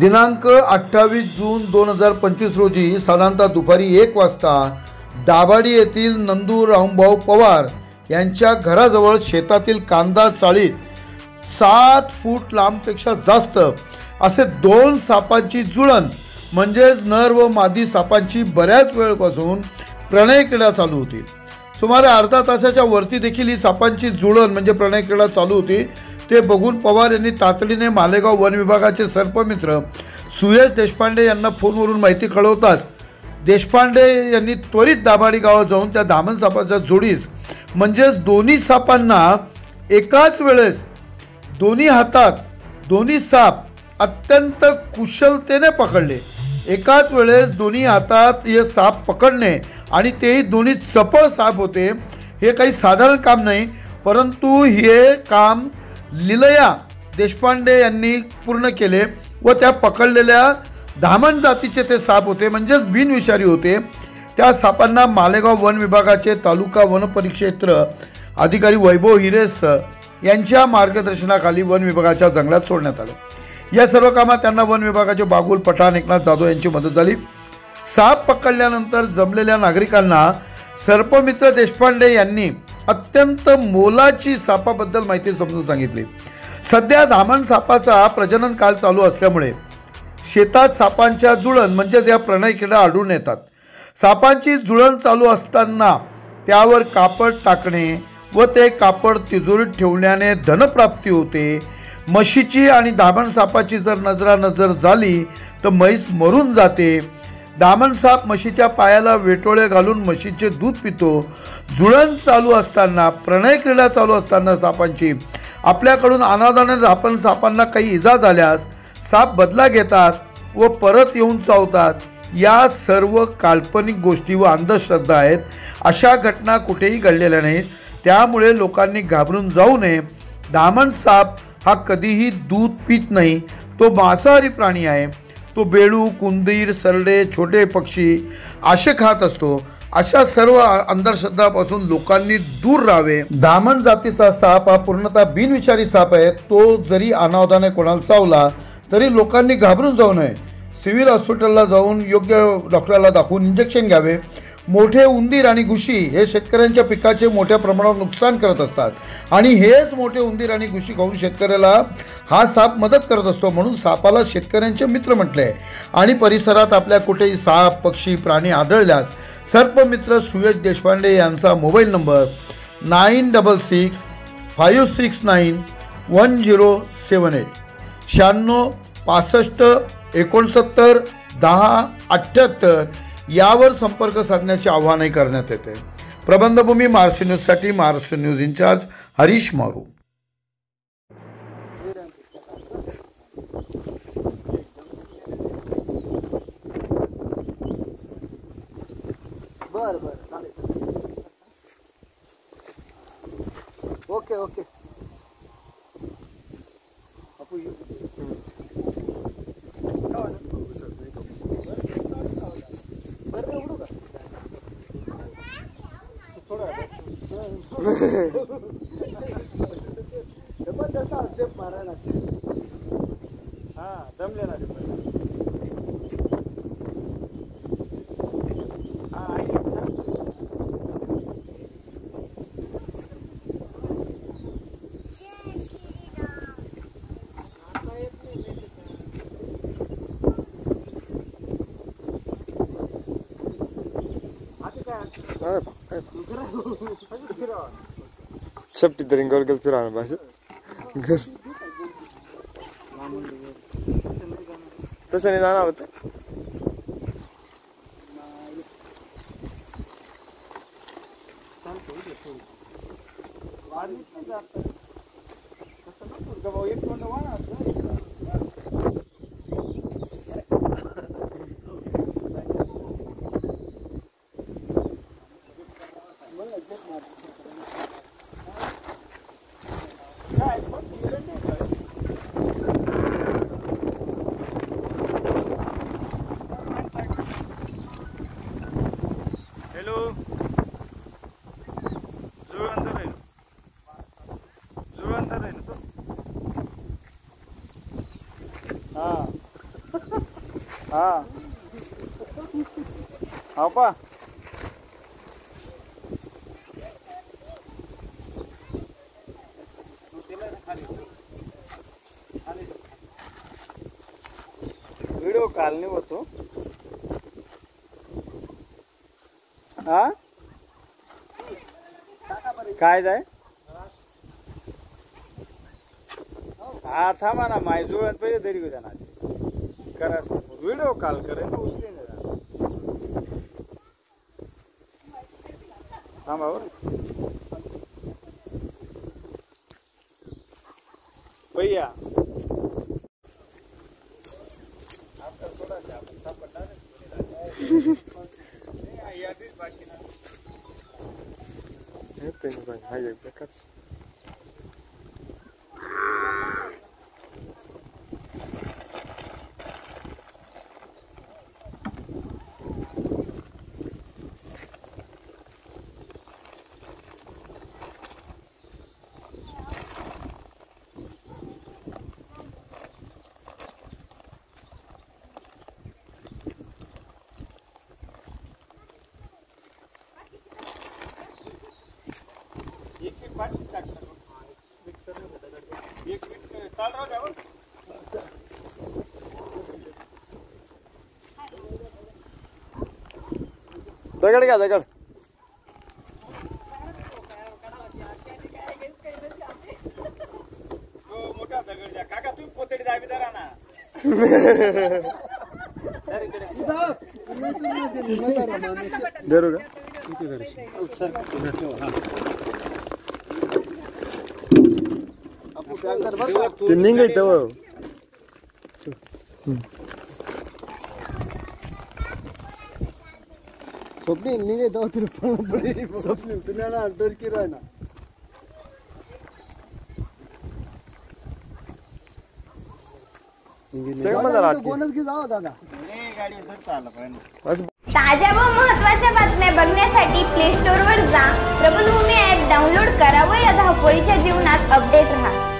दिनांक 28 जून 2025 रोजी साधारणतः दुपारी 1 वाजता दाभाडी येथील नंदू रामभाऊ पवार यांच्या घराजवळ शेतातील कांदा चाळीत 7 फूट लांबपेक्षा जास्त असे 2 सापांची जुळण म्हणजेच नर व मादी सापांची बऱ्याच वेळपासून प्रणय क्रीडा चालू होती। सुमारे अर्धा तासाच्या वरती देखील ही सापांची जुळण म्हणजे प्रणय क्रीडा चालू होती। ते बघून पवार यांनी तातडीने मालेगाव वन विभागाचे सर्पमित्र सुयश देशपांडे यांना फोनवरून माहिती कळवताच देशपांडे यांनी त्वरित दाभाडी गावात जाऊन त्या धामण सापाच्या जोडीस म्हणजेच दोन्ही सापांना एकाच वेळेस दोन्ही हातात दोन्ही साप अत्यंत कुशलतेने पकडले। एकाच वेळेस दोन्ही हातात हे साप पकडणे आणि तेही दोन्ही चपळ साप होते हे काही साधारण काम नाही, परंतु हे काम लीलया देशपांडे यांनी पूर्ण केले व त्या पकडलेल्या धामण जातीचे ते साप होते म्हणजेच बिनविषारी होते। त्या सापांना मालेगाव वन विभागाचे तालुका वन परिक्षेत्र अधिकारी वैभव हिरेस यांच्या मार्गदर्शनाखाली वन विभागाच्या जंगलात सोडण्यात आले। या सर्व कामात त्यांना वन विभागाचे बागुल पठाण एकनाथ जाधव यांची मदत झाली। साप पकडल्यानंतर जमलेल्या नागरिकांना सर्पमित्र देशपांडे यांनी अत्यंत मोलाची सापाबद्दल माहिती समजून सांगितली। सध्या धामण सापाचा प्रजनन काल चालू असल्यामुळे शेतात सापांच्या जुळण म्हणजेच या प्रणय क्रीडा आढळून येतात। सापांची जुळण चालू असताना त्यावर कापड टाकणे व ते कापड तिजोरीत ठेवल्याने धनप्राप्ती होते। म्हशीची आणि धामण सापाची जर नजरानजर झाली तर म्हैस मरून जाते। धामण साप म्हशीच्या पायाला वेटोळे घालून म्हशीचे दूध पितो। जुळण चालू असताना प्रणय क्रीडा चालू असताना सापांची आपल्याकडून अनावधानाने धामण सापांना काही इजा झाल्यास साप बदला घेतात व परत येऊन चावतात। या सर्व काल्पनिक गोष्टी व अंधश्रद्धा आहेत। अशा घटना कुठेही घडलेल्या नाहीत, त्यामुळे लोकांनी घाबरून जाऊ नये। धामण साप हा कधीही दूध पित नाही, तो मांसाहारी प्राणी आहे। तो बेडूक, उंदीर, सरडे, छोटे पक्षी असे खात असतो। अशा सर्व अंधश्रद्धापासून लोकांनी दूर राहावे। धामण जातीचा साप हा पूर्णतः बिनविषारी साप आहे। तो जरी अनावधानाने कोणाला चावला तरी लोकांनी घाबरून जाऊ नये। सिव्हिल हॉस्पिटलला जाऊन योग्य डॉक्टरला दाखवून इंजेक्शन घ्यावे। मोठे उंदीर आणि घुशी हे शेतकऱ्यांच्या पिकाचे मोठ्या प्रमाणावर नुकसान करत असतात आणि हेच मोठे उंदीर आणि घुशी खाऊन शेतकऱ्याला हा साप मदत करत असतो, म्हणून सापाला शेतकऱ्यांचे मित्र म्हटले आहे। आणि परिसरात आपल्या कुठेही साप, पक्षी, प्राणी आढळल्यास सर्पमित्र सुयश देशपांडे यांचा मोबाईल नंबर 9665691078 96 65 69 10 78 यावर संपर्क साधण्याचे आवाहनही करण्यात येते। प्रबंधभूमी महाराष्ट्र न्यूजसाठी महाराष्ट्र न्यूज इंचार्ज हरीश मारू। बर बर चालेल, ओके ओके। शेपटी तरी गोल गोल फिरवणं बस तसं नाही जाणार होतं। हा हो पा व्हिडिओ कॉल नाही होतो हा काय जाय हा थांबा ना माय जुळत पहिले तरी होत्या ना करा व्हिडिओ कॉल करेल ना उचले ना थांबा बरं भैया हा एक प्रकार दगड घ्या दगड मोठा दगड द्या काका तुम्ही पोतडी दाबी धरा ना धरू का ते निघायचं स्वप्नील निघे तो स्वप्नील तुम्हाला डरकी राह ना कोणच की जावं दादा गाडी चाललं पाहिजे ताज्या व महत्त्वाच्या बातम्या बघण्यासाठी प्ले स्टोअर वर जा, प्रबलभूमी ॲप डाउनलोड करा व या धावपळीच्या जीवनात अपडेट रहा.